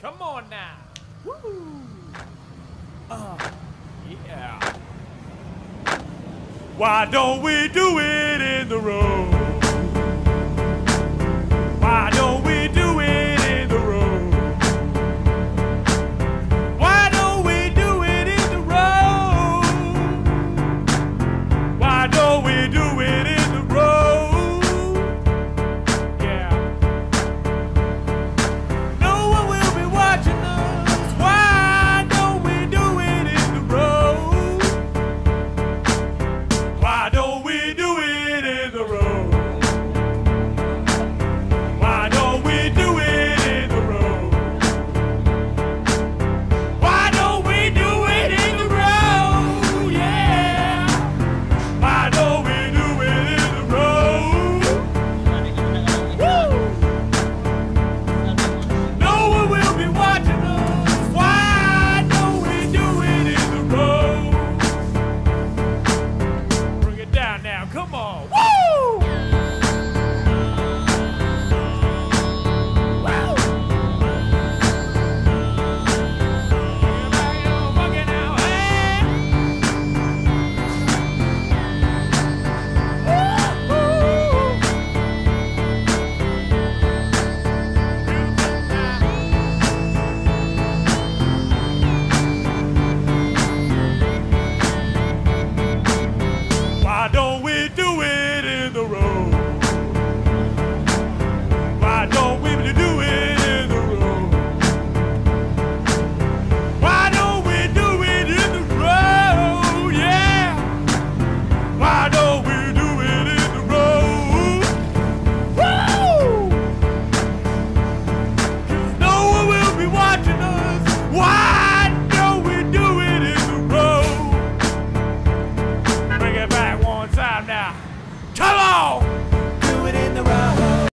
Come on now. Woo. Yeah. Why don't we do it in the road? Why don't we do it in the road? Why don't we do it in the road? Why don't we do it in the road? Yeah. No one will be watching us. Why don't we do it in the road? Why don't we do it in the road? Why don't we do it in the road? Why don't we do it in the road? Yeah. Why don't we do it in the road? Woo. No one will be watching us. Why don't we do it in the road? Bring it down now. Come on. Woo! Why don't we do it in the road? Why don't we do it in the road? Why don't we do it in the road? Yeah. Why don't we do it in the road? Woo! 'Cause no one will be watching us. Why don't we do it in the road? Bring it back one time now. Come on! Do it in the road.